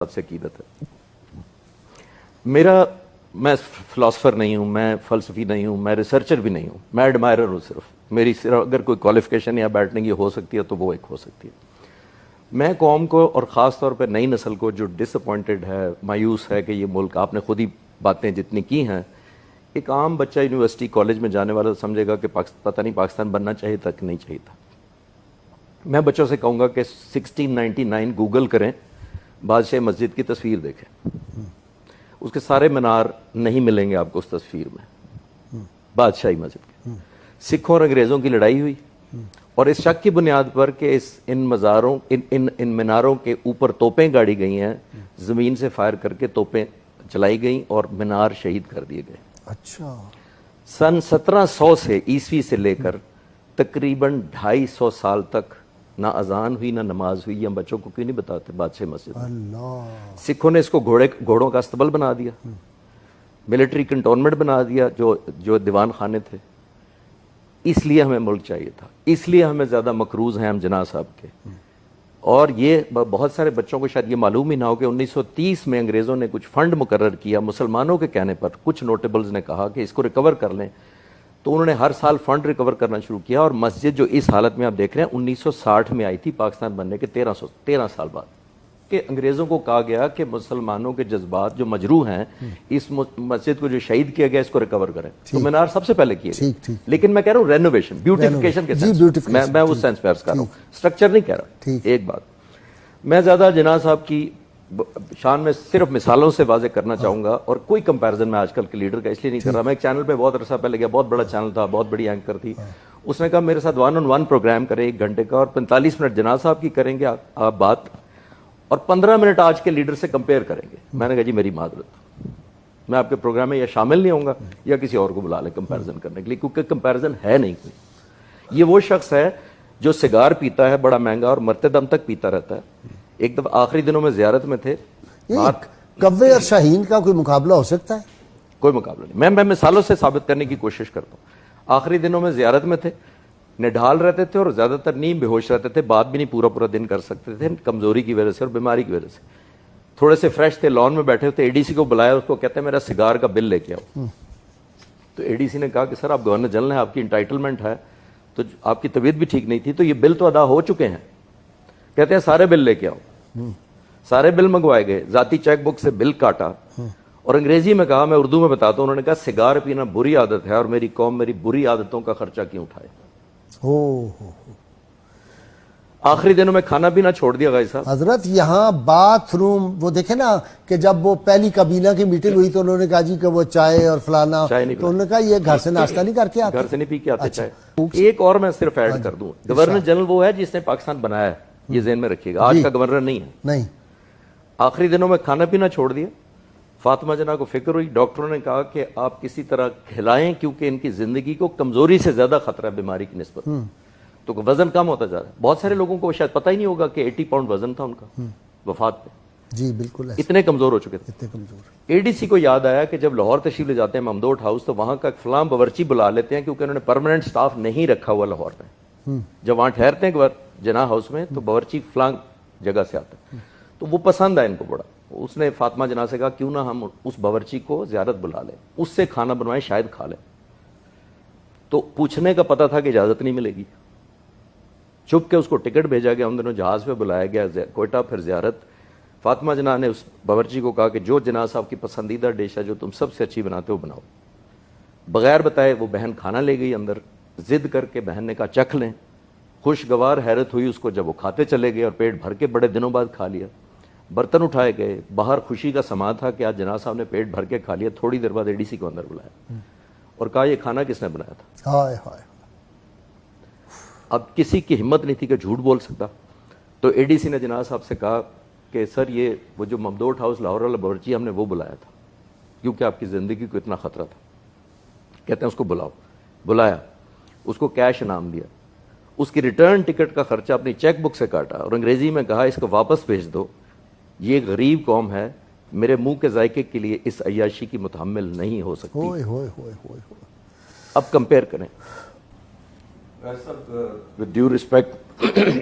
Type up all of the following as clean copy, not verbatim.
سے عقیدت ہے میرا. میں فلاسفر نہیں ہوں, میں فلسفی نہیں ہوں, میں ریسرچر بھی نہیں ہوں, میں ایڈمائرر ہوں. میری صرف اگر کوئی کوالیفیکیشن یا بیٹھنے کی ہو سکتی ہے تو وہ ایک ہو سکتی ہے. میں قوم کو اور خاص طور پہ نئی نسل کو جو ڈس اپوائنٹڈ ہے, مایوس ہے کہ یہ ملک, آپ نے خود ہی باتیں جتنی کی ہیں, ایک عام بچہ یونیورسٹی کالج میں جانے والا سمجھے گا کہ پتہ نہیں پاکستان بننا چاہیے تھا کہ نہیں چاہیے تھا. میں بچوں سے کہوں گا کہ 1699 گوگل کریں, بادشاہ مسجد کی تصویر دیکھیں, اس کے سارے مینار نہیں ملیں گے آپ کو اس تصویر میں بادشاہی مسجد کے. سکھوں اور انگریزوں کی لڑائی ہوئی اور اس شک کی بنیاد پر کہ ان میناروں کے اوپر توپیں گاڑی گئی ہیں, زمین سے فائر کر کے توپیں چلائی گئیں اور مینار شہید کر دیے گئے. اچھا. سن 1700 سے عیسوی سے لے کر تقریباً 250 سال تک نہ اذان ہوئی نہ نماز ہوئی. ہم بچوں کو کیوں نہیں بتاتے بادشاہ مسجد؟ اللہ. سکھوں نے اس کو گھوڑوں کا استبل بنا دیا, ملٹری کنٹونمنٹ بنا دیا جو دیوان خانے تھے. اس لیے ہمیں ملک چاہیے تھا, اس لیے ہمیں زیادہ مقروض ہیں ہم جناح صاحب کے. اور یہ بہت سارے بچوں کو شاید یہ معلوم ہی نہ ہو کہ 1930 میں انگریزوں نے کچھ فنڈ مقرر کیا مسلمانوں کے کہنے پر. کچھ نوٹیبلز نے کہا کہ اس کو ریکور کر لیں, تو انہوں نے ہر سال فنڈ ریکور کرنا شروع کیا. اور مسجد جو اس حالت میں آپ دیکھ رہے ہیں 1960 میں آئی تھی پاکستان بننے کے 13 سال بعد, کہ انگریزوں کو کہا گیا کہ مسلمانوں کے جذبات جو مجروح ہیں, اس مسجد کو جو شہید کیا گیا اس کو ریکور کریں. تو مینار سب سے پہلے کیے گئے, لیکن میں کہہ رہا ہوں رینوویشن, بیوٹیفیکیشن کے سینس میں اس سینس میں عرض کر رہا ہوں, اسٹرکچر نہیں کہہ رہا. ایک بات میں زیادہ جناح صاحب کی شان میں صرف مثالوں سے واضح کرنا چاہوں گا, اور کوئی کمپیرزن میں آج کل کے لیڈر کا اس لیے نہیں کر رہا. میں ایک چینل پہ بہت عرصہ پہلے گیا, بہت بڑا چینل تھا, بہت بڑی اینکر تھی. اس نے کہا میرے ساتھ 1 on 1 پروگرام کریں 1 گھنٹے کا, اور 45 منٹ جناح صاحب کی کریں گے آپ بات, اور 15 منٹ آج کے لیڈر سے کمپیئر کریں گے. میں نے کہا جی میری معذرت, میں آپ کے پروگرام میں یا شامل نہیں ہوں گا یا کسی اور کو بلا لیں کمپیرزن کرنے کے لیے, کیونکہ کمپیرزن ہے نہیں کوئی. یہ وہ شخص ہے جو سگار پیتا ہے بڑا مہنگا اور مرتے دم تک پیتا رہتا ہے. ایک دفعہ آخری دنوں میں زیارت میں تھے, کوے اور شاہین کا کوئی مقابلہ ہو سکتا ہے؟ کوئی مقابلہ نہیں. میں مثالوں سے ثابت کرنے کی کوشش کرتا ہوں. آخری دنوں میں زیارت میں تھے, نڈھال رہتے تھے اور زیادہ تر نیم بے ہوش رہتے تھے, بات بھی نہیں پورا دن کر سکتے تھے کمزوری کی وجہ سے اور بیماری کی وجہ سے. تھوڑے سے فریش تھے, لان میں بیٹھے ہوتے, اے ڈی سی کو بلایا, اس کو کہتے ہیں میرا سگار کا بل لے کے آؤ. تو اے ڈی سی نے کہا کہ سر آپ گورنر جنرل ہیں, آپ کی انٹائٹلمنٹ ہے, تو آپ کی طبیعت بھی ٹھیک نہیں تھی, تو یہ بل تو ادا ہو چکے ہیں. کہتے ہیں سارے بل لے کے آؤ. سارے بل منگوائے گئے, ذاتی چیک بک سے بل کاٹا, اور انگریزی میں کہا, میں اردو میں بتاتا ہوں, انہوں نے کہا سگار پینا بری عادت ہے اور میری قوم میری بری عادتوں کا خرچہ کیوں اٹھائے. آخری دنوں میں کھانا پینا چھوڑ دیا بھائی صاحب. حضرت یہاں باتھ روم وہ دیکھیں نا, کہ جب وہ پہلی کابینہ کی میٹنگ ہوئی تو انہوں نے کہا جی کہ وہ چائے اور فلانا, تو انہوں نے کہا یہ گھر سے ناشتہ نہیں کر کے آتے, گھر سے نہیں پی کے آتے چائے. ایک اور میں صرف ایڈ کر دوں, گورنر جنرل وہ ہے جس نے پاکستان بنایا ہے, یہ ذہن میں رکھیے گا, آج کا گورنر نہیں ہے. نہیں. آخری دنوں میں کھانا پینا چھوڑ دیا. فاطمہ جناح کو فکر ہوئی, ڈاکٹروں نے کہا کہ آپ کسی طرح کھلائیں کیونکہ ان کی زندگی کو کمزوری سے زیادہ خطرہ ہے بیماری کی نسبت, تو وزن کم ہوتا جا رہا ہے. بہت سارے لوگوں کو شاید پتہ ہی نہیں ہوگا کہ 80 پاؤنڈ وزن تھا ان کا وفات پہ. جی بالکل, اتنے کمزور ہو چکے تھے. اتنے کمزور. اے ڈی سی کو یاد آیا کہ جب لاہور تشریف لے جاتے ہیں ممدوٹ ہاؤس, تو وہاں کا فلاں باورچی بلا لیتے ہیں, کیونکہ انہوں نے پرماننٹ سٹاف نہیں رکھا ہوا لاہور میں. جب وہاں ٹھہرتے ہیں جناح ہاؤس میں, تو باورچی فلاں جگہ سے آتا ہے, تو وہ پسند ہے ان کو بڑا. اس نے فاطمہ جناح سے کہا کیوں نہ ہم اس باورچی کو زیارت بلا لیں, اس سے کھانا بنوائیں, شاید کھا لیں. تو پوچھنے کا پتہ تھا کہ اجازت نہیں ملے گی. چپ کے اس کو ٹکٹ بھیجا گیا, ان دنوں جہاز پہ بلایا گیا کوئٹہ, پھر زیارت. فاطمہ جناح نے اس باورچی کو کہا کہ جو جناح صاحب کی پسندیدہ ڈش ہے, جو تم سب سے اچھی بناتے ہو بناؤ. بغیر بتائے وہ بہن کھانا لے گئی اندر, ضد کر کے بہن نے کہا چکھ لیں. خوشگوار حیرت ہوئی اس کو جب وہ کھاتے چلے گئے, اور پیٹ بھر کے بڑے دنوں بعد کھا لیا. برتن اٹھائے گئے, باہر خوشی کا سما تھا کہ آج جناح صاحب نے پیٹ بھر کے کھا لیا. تھوڑی دیر بعد اے ڈی سی کو اندر بلایا اور کہا یہ کھانا کس نے بنایا تھا. ہائے ہائے. اب کسی کی ہمت نہیں تھی کہ جھوٹ بول سکتا, تو اے ڈی سی نے جناح صاحب سے کہا کہ سر یہ وہ جو ممدوٹ ہاؤس لاہور والا باورچی ہم نے وہ بلایا تھا, کیونکہ آپ کی زندگی کو اتنا خطرہ تھا. کہتے ہیں اس کو بلاؤ. بلایا, اس کو کیش انعام دیا, اس کی ریٹرن ٹکٹ کا خرچہ اپنی چیک بک سے کاٹا, اور انگریزی میں کہا اس کو واپس بھیج دو, یہ غریب قوم ہے, میرے منہ کے ذائقے کے لیے اس عیاشی کی متحمل نہیں ہو سکتی. اب کمپیئر کریں, with due respect,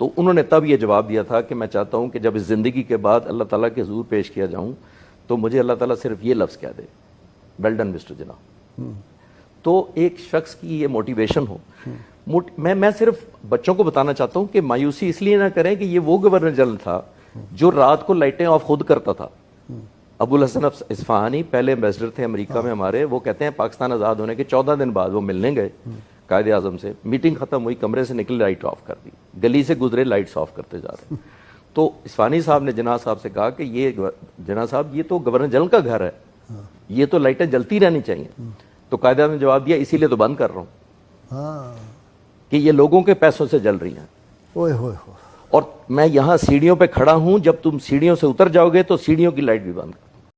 تو انہوں نے تب یہ جواب دیا تھا کہ میں چاہتا ہوں کہ جب اس زندگی کے بعد اللہ تعالیٰ کے حضور پیش کیا جاؤں تو مجھے اللہ تعالیٰ صرف یہ لفظ کہہ دے، ویل ڈن مسٹر جناح. تو ایک شخص کی یہ موٹیویشن ہو. میں صرف بچوں کو بتانا چاہتا ہوں کہ مایوسی اس لیے نہ کریں کہ یہ وہ گورنر جنرل تھا جو رات کو لائٹیں آف خود کرتا تھا. ابو الحسن اصفہانی پہلے ایمبیسڈر تھے امریکہ میں ہمارے، وہ کہتے ہیں پاکستان آزاد ہونے کے 14 دن بعد وہ ملنے گئے قائد اعظم سے، میٹنگ ختم ہوئی، کمرے سے نکل لائٹ آف کر دی، گلی سے گزرے لائٹس آف کرتے جا رہے. تو اصفہانی صاحب نے جناح صاحب سے کہا کہ یہ جناح صاحب یہ تو گورنر جنرل کا گھر ہے، یہ تو لائٹیں جلتی رہنی چاہیے. تو قائد اعظم نے جواب دیا اسی لیے تو بند کر رہا ہوں کہ یہ لوگوں کے پیسوں سے جل رہی ہیں. اور میں یہاں سیڑھیوں پہ کھڑا ہوں، جب تم سیڑھیوں سے اتر جاؤ گے تو سیڑھیوں کی لائٹ بھی بند کر.